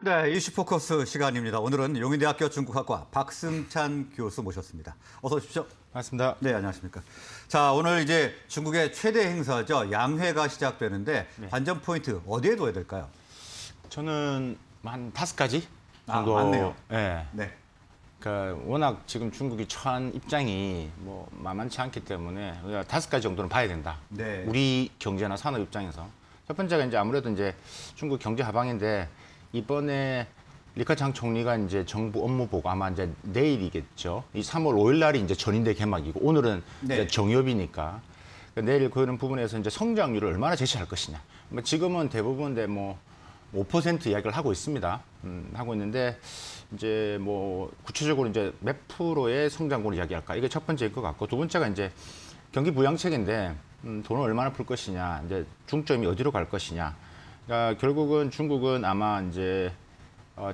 네, 이슈 포커스 시간입니다. 오늘은 용인대학교 중국학과 박승찬 교수 모셨습니다. 어서 오십시오. 반갑습니다. 네, 안녕하십니까. 자, 오늘 이제 중국의 최대 행사죠. 양회가 시작되는데 관전 포인트 어디에 둬야 될까요? 저는 한 5가지 정도. 많네요. 네. 네. 그러니까 워낙 지금 중국이 처한 입장이 뭐 만만치 않기 때문에 우리가 5가지 정도는 봐야 된다. 네. 우리 경제나 산업 입장에서. 첫 번째가 이제 아무래도 이제 중국 경제 하방인데 이번에 리커창 총리가 이제 정부 업무 보고 아마 이제 내일이겠죠. 이 3월 5일 날이 이제 전인대 개막이고 오늘은 네. 이제 정협이니까 그러니까 내일 그런 부분에서 이제 성장률을 얼마나 제시할 것이냐. 뭐 지금은 대부분 뭐 5% 이야기를 하고 있습니다. 하고 있는데 이제 뭐 구체적으로 이제 몇 프로의 성장률을 이야기할까? 이게 첫 번째일 것 같고 두 번째가 이제 경기 부양책인데 돈을 얼마나 풀 것이냐, 이제 중점이 어디로 갈 것이냐. 그러니까 결국은 중국은 아마 이제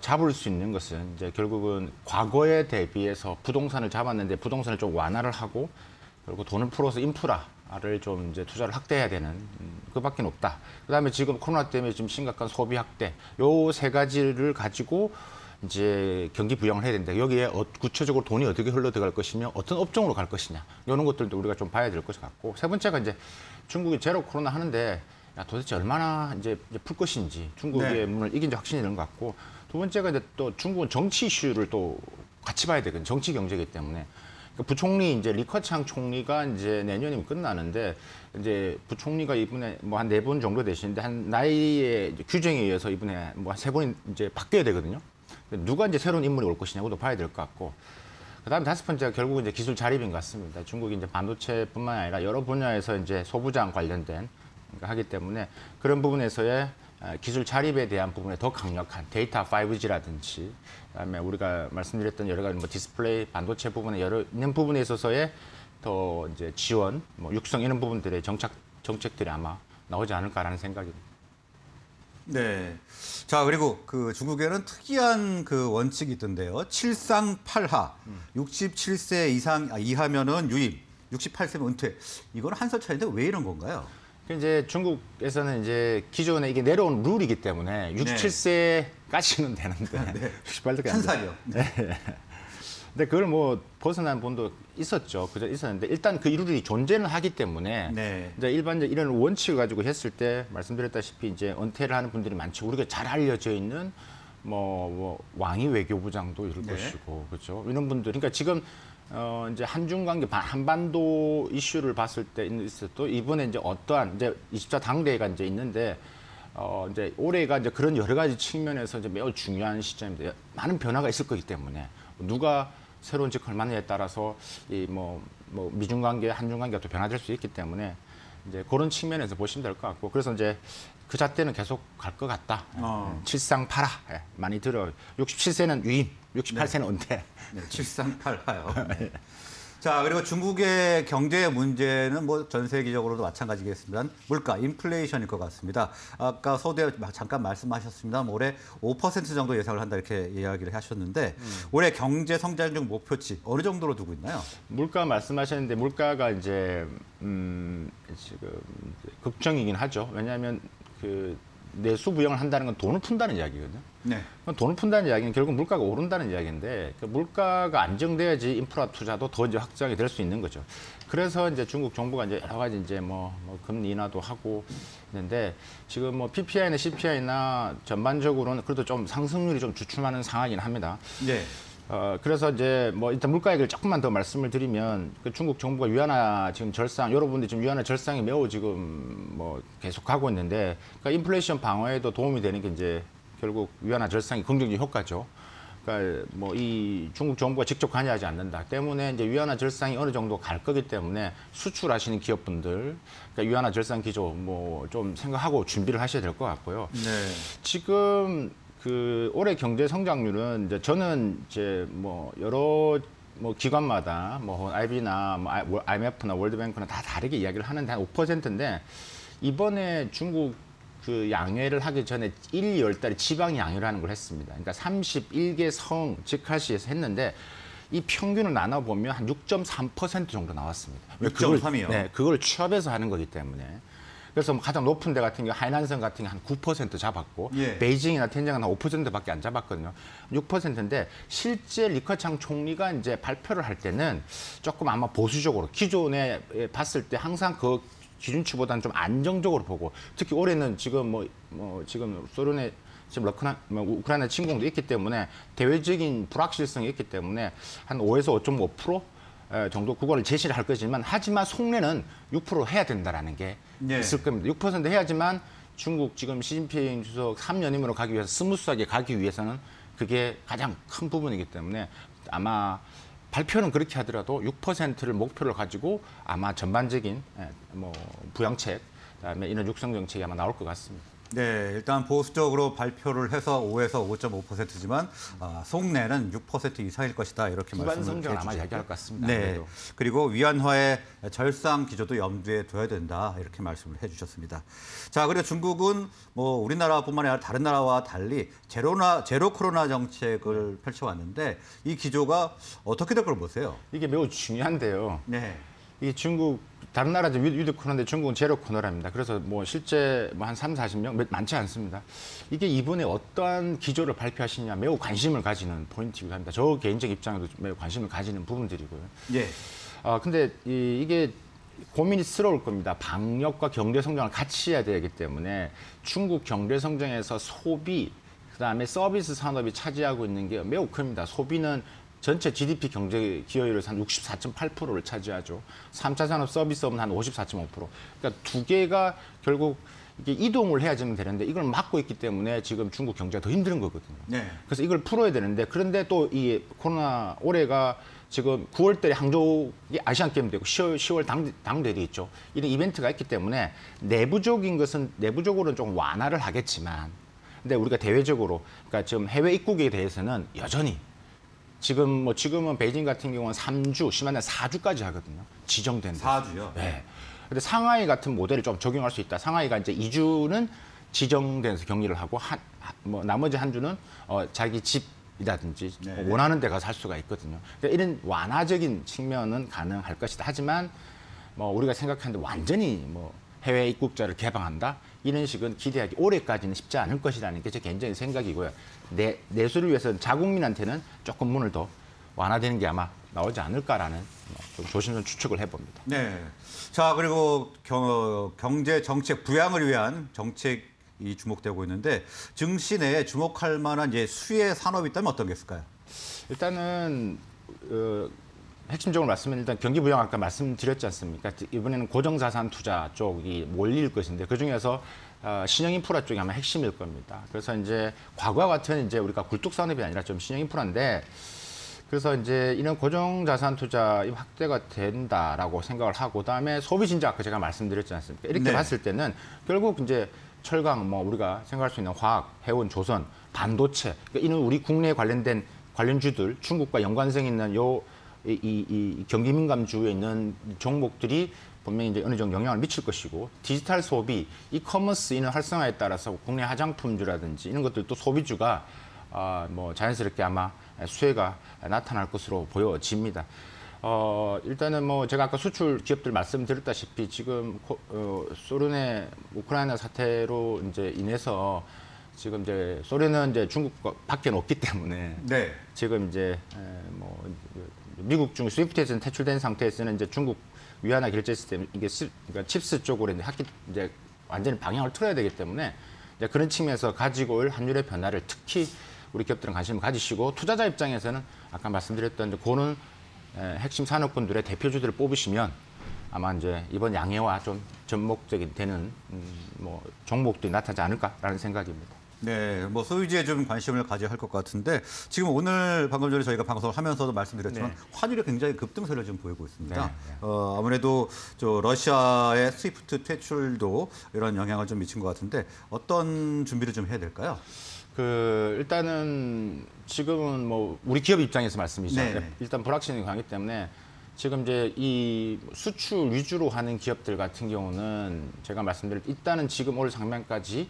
잡을 수 있는 것은 이제 결국은 과거에 대비해서 부동산을 잡았는데 부동산을 좀 완화를 하고 그리고 돈을 풀어서 인프라를 좀 이제 투자를 확대해야 되는 그밖에 없다. 그다음에 지금 코로나 때문에 지금 심각한 소비 확대 요 세 가지를 가지고 이제 경기 부양을 해야 된다. 여기에 구체적으로 돈이 어떻게 흘러 들어갈 것이며 어떤 업종으로 갈 것이냐 이런 것들도 우리가 좀 봐야 될 것 같고 세 번째가 이제 중국이 제로 코로나 하는데 야, 도대체 얼마나 이제 풀 것인지 중국의 네. 문을 이긴지 확신이 드는 것 같고 두 번째가 이제 또 중국은 정치 이슈를 또 같이 봐야 되거든요. 정치 경제이기 때문에. 부총리 이제 리커창 총리가 이제 내년이면 끝나는데 이제 부총리가 이번에 뭐 한 4번 정도 되시는데 한 나이의 규정에 의해서 이번에 뭐 한 3번 이제 바뀌어야 되거든요. 누가 이제 새로운 인물이 올 것이냐고도 봐야 될 것 같고. 그다음에 다섯 번째가 결국은 이제 기술 자립인 것 같습니다. 중국이 이제 반도체뿐만 아니라 여러 분야에서 이제 소부장 관련된 하기 때문에 그런 부분에서의 기술 자립에 대한 부분에 더 강력한 데이터 5G라든지 그다음에 우리가 말씀드렸던 여러 가지 뭐 디스플레이 반도체 부분에 여러 있는 부분에 있어서의 더 이제 지원, 뭐 육성 이런 부분들의 정책들이 아마 나오지 않을까라는 생각입니다. 네. 자, 그리고 그 중국에는 특이한 그 원칙이 있던데요. 칠상팔하. 67세 이하면은 유임, 68세면 은퇴. 이건 한살 차이인데 왜 이런 건가요? 이제 중국에서는 이제 기존에 이게 내려온 룰이기 때문에 67세까지는 되는데 네. 68세까지 한 살이요. 네. 근데 그걸 뭐 벗어난 분도 있었죠. 그저 있었는데 일단 그 룰이 존재는 하기 때문에 네. 이제 일반적 이런 원칙을 가지고 했을 때 말씀드렸다시피 이제 은퇴를 하는 분들이 많죠. 우리가 잘 알려져 있는 뭐 왕위 외교부장도 이럴 네. 것이고 그렇죠. 이런 분들 그러니까 지금 이제 한중 관계 한반도 이슈를 봤을 때 있어도 이번에 이제 어떠한 이제 20차 당대회가 이제 있는데 이제 올해가 이제 그런 여러 가지 측면에서 이제 매우 중요한 시점인데 많은 변화가 있을 거기 때문에 누가 새로운 직책을 맡느냐에 따라서 이 뭐 미중 관계, 한중 관계가 또 변화될 수 있기 때문에 이제 그런 측면에서 보시면 될 것 같고 그래서 이제 그 잣대는 계속 갈 것 같다. 칠상팔하 많이 들어. 67세는 유임, 68세는 은퇴. 네, 칠상팔하요. 네. 자, 그리고 중국의 경제 문제는 뭐 전 세계적으로도 마찬가지겠습니다. 물가, 인플레이션일 것 같습니다. 아까 서두에 잠깐 말씀하셨습니다. 올해 5% 정도 예상을 한다 이렇게 이야기를 하셨는데 올해 경제 성장률 목표치 어느 정도로 두고 있나요? 물가 말씀하셨는데 물가가 이제 지금 걱정이긴 하죠. 왜냐하면 그 내수 부양을 한다는 건 돈을 푼다는 이야기거든요. 네. 돈을 푼다는 이야기는 결국 물가가 오른다는 이야기인데 그 물가가 안정돼야지 인프라 투자도 더 이제 확장이 될 수 있는 거죠. 그래서 이제 중국 정부가 이제 여러 가지 이제 뭐 금리 인하도 하고 있는데 지금 뭐 PPI나 CPI나 전반적으로는 그래도 좀 상승률이 좀 주춤하는 상황이긴 합니다. 네. 그래서 이제 뭐 일단 물가 얘기를 조금만 더 말씀을 드리면 그 중국 정부가 위안화 지금 절상 여러분들 지금 위안화 절상이 매우 지금 뭐 계속 가고 있는데 그러니까 인플레이션 방어에도 도움이 되는 게 이제 결국 위안화 절상이 긍정적 효과죠. 그러니까 뭐 이 중국 정부가 직접 관여하지 않는다 때문에 이제 위안화 절상이 어느 정도 갈 거기 때문에 수출하시는 기업분들 그러니까 위안화 절상 기조 뭐 좀 생각하고 준비를 하셔야 될 것 같고요. 네. 지금 그 올해 경제 성장률은 이제 저는 이제 뭐 여러 뭐 기관마다 뭐 IB나 뭐 IMF나 월드뱅크나 다 다르게 이야기를 하는데 한 5%인데 이번에 중국 그 양회를 하기 전에 1, 2월 달에 지방 양회를 하는 걸 했습니다. 그러니까 31개 성 직하시에서 했는데 이 평균을 나눠보면 한 6.3% 정도 나왔습니다. 6.3이요? 네, 그걸 취합해서 하는 거기 때문에. 그래서 뭐 가장 높은 데 같은 경우 하이난성 같은 게 한 9% 잡았고 예. 베이징이나 텐장은 한 5%밖에 안 잡았거든요. 6%인데 실제 리커창 총리가 이제 발표를 할 때는 조금 아마 보수적으로 기존에 봤을 때 항상 그 기준치보다는 좀 안정적으로 보고 특히 올해는 지금 지금 소련의 지금 우크라이나 침공도 있기 때문에 대외적인 불확실성이 있기 때문에 한 5에서 5.5% 정도 그거를 제시를 할 거지만 하지만 속내는 6% 해야 된다라는 게 네. 있을 겁니다. 6% 해야지만 중국 지금 시진핑 주석 3년임으로 가기 위해서 스무스하게 가기 위해서는 그게 가장 큰 부분이기 때문에 아마 발표는 그렇게 하더라도 6%를 목표를 가지고 아마 전반적인 부양책 그다음에 이런 육성 정책이 아마 나올 것 같습니다. 네, 일단 보수적으로 발표를 해서 5에서 5.5%지만 속내는 6% 이상일 것이다 이렇게 기반 말씀을 성장을 아마 해주셨고. 얘기할 것 같습니다. 네, 아무래도. 그리고 위안화의 절상 기조도 염두에 둬야 된다 이렇게 말씀을 해주셨습니다. 자, 그리고 중국은 뭐 우리나라뿐만 아니라 다른 나라와 달리 제로 코로나 정책을 펼쳐왔는데 이 기조가 어떻게 될 걸 보세요? 이게 매우 중요한데요. 네, 이 중국 다른 나라도 위드 코너인데 중국은 제로 코너랍니다. 그래서 뭐 실제 한 3, 40명 많지 않습니다. 이게 이번에 어떠한 기조를 발표하시냐 매우 관심을 가지는 포인트이기도 합니다. 저 개인적 입장에도 매우 관심을 가지는 부분들이고요. 예, 근데 이게 고민스러울 겁니다. 방역과 경제 성장을 같이 해야 되기 때문에 중국 경제 성장에서 소비, 그다음에 서비스 산업이 차지하고 있는 게 매우 큽니다. 소비는 전체 GDP 경제 기여율을 한 64.8%를 차지하죠. 3차 산업 서비스업은 한 54.5%. 그러니까 두 개가 결국 이게 이동을 해야지는 되는데 이걸 막고 있기 때문에 지금 중국 경제가 더 힘든 거거든요. 네. 그래서 이걸 풀어야 되는데 그런데 또 이 코로나 올해가 지금 9월 달에 항저우 아시안 게임도 있고 10월 당대리 있죠. 이런 이벤트가 있기 때문에 내부적인 것은 내부적으로는 좀 완화를 하겠지만 근데 우리가 대외적으로 그러니까 지금 해외 입국에 대해서는 여전히 지금은 베이징 같은 경우는 3주, 심하면 4주까지 하거든요. 지정된 데. 4주요? 네. 근데 상하이 같은 모델을 좀 적용할 수 있다. 상하이가 이제 2주는 지정된 데서 격리를 하고 나머지 한 주는 자기 집이라든지 네. 원하는 데 가서 할 수가 있거든요. 그러니까 이런 완화적인 측면은 가능할 것이다. 하지만 우리가 생각하는데 완전히 해외 입국자를 개방한다? 이런 식은 기대하기 올해까지는 쉽지 않을 것이라는 게 제 개인적인 생각이고요. 내수를 위해서는 자국민한테는 조금 문을 더 완화되는 게 아마 나오지 않을까라는 좀 조심스러운 추측을 해봅니다. 네. 자, 그리고 경제 정책 부양을 위한 정책이 주목되고 있는데 증시 내에 주목할 만한 이제 수혜 산업이 있다면 어떤 게 있을까요? 일단은 핵심적으로 말씀은 일단 경기 부양 아까 말씀드렸지 않습니까? 이번에는 고정자산 투자 쪽이 몰릴 것인데 그 중에서 신형 인프라 쪽이 아마 핵심일 겁니다. 그래서 이제 과거와 같은 이제 우리가 굴뚝 산업이 아니라 좀 신형 인프라인데 그래서 이제 이런 고정자산 투자 확대가 된다라고 생각을 하고 그다음에 소비 진작 아까 제가 말씀드렸지 않습니까? 이렇게 네. 봤을 때는 결국 이제 철강 우리가 생각할 수 있는 화학, 해운, 조선, 반도체 그러니까 이런 우리 국내에 관련된 관련주들 중국과 연관성 있는 이 경기 민감주에 있는 종목들이 분명히 이제 어느 정도 영향을 미칠 것이고 디지털 소비, 이커머스 이런 활성화에 따라서 국내 화장품주라든지 이런 것들도 소비주가 자연스럽게 아마 수혜가 나타날 것으로 보여집니다. 일단은 제가 아까 수출 기업들 말씀드렸다시피 지금 소련의 우크라이나 사태로 이제 인해서 지금 이제 소련은 이제 중국 밖에 없기 때문에 네. 지금 이제 미국 중 스위프트에서는 퇴출된 상태에서는 이제 중국 위안화 결제 시스템 그러니까 칩스 쪽으로 이제 완전히 방향을 틀어야 되기 때문에 이제 그런 측면에서 가지고 올 환율의 변화를 특히 우리 기업들은 관심을 가지시고 투자자 입장에서는 아까 말씀드렸던 그런 핵심 산업군들의 대표주들을 뽑으시면 아마 이제 이번 양해와 좀 접목적인 되는 종목들이 나타나지 않을까라는 생각입니다. 네, 소유주에 좀 관심을 가져야 할 것 같은데 지금 오늘 방금 전에 저희가 방송을 하면서도 말씀드렸지만 네. 환율이 굉장히 급등세를 좀 보이고 있습니다. 네. 아무래도 러시아의 스위프트 퇴출도 이런 영향을 좀 미친 것 같은데 어떤 준비를 좀 해야 될까요? 일단은 지금은 우리 기업 입장에서 말씀이죠. 네. 일단 불확실성이 강하기 때문에 지금 이제 이 수출 위주로 하는 기업들 같은 경우는 제가 말씀드릴 일단은 지금 올 상반기까지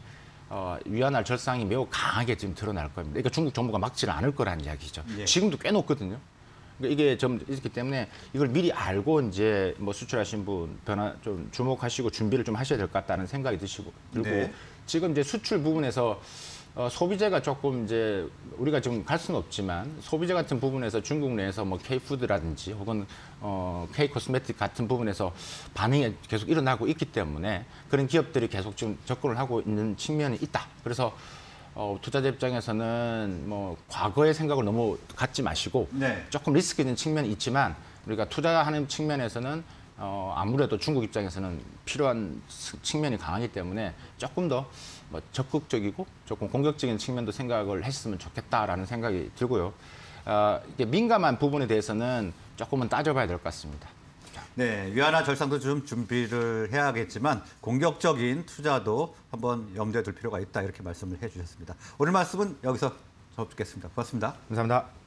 위안화 절상이 매우 강하게 지금 드러날 겁니다. 그러니까 중국 정부가 막지는 않을 거라는 이야기죠. 예. 지금도 꽤 높거든요. 그러니까 이게 좀 있기 때문에 이걸 미리 알고 이제 뭐 수출하신 분 변화 좀 주목하시고 준비를 좀 하셔야 될 것 같다는 생각이 들고 네. 지금 이제 수출 부분에서 소비재 조금 이제 우리가 지금 갈 수는 없지만 소비재 같은 부분에서 중국 내에서 뭐 K푸드라든지 혹은 K코스메틱 같은 부분에서 반응이 계속 일어나고 있기 때문에 그런 기업들이 계속 지금 접근을 하고 있는 측면이 있다. 그래서 투자자 입장에서는 뭐 과거의 생각을 너무 갖지 마시고 네. 조금 리스크 있는 측면이 있지만 우리가 투자하는 측면에서는 아무래도 중국 입장에서는 필요한 측면이 강하기 때문에 조금 더 뭐 적극적이고 조금 공격적인 측면도 생각을 했으면 좋겠다라는 생각이 들고요. 이게 민감한 부분에 대해서는 조금은 따져봐야 될 것 같습니다. 네, 위안화 절상도 좀 준비를 해야겠지만 공격적인 투자도 한번 염두에 둘 필요가 있다 이렇게 말씀을 해주셨습니다. 오늘 말씀은 여기서 접겠습니다. 고맙습니다. 감사합니다.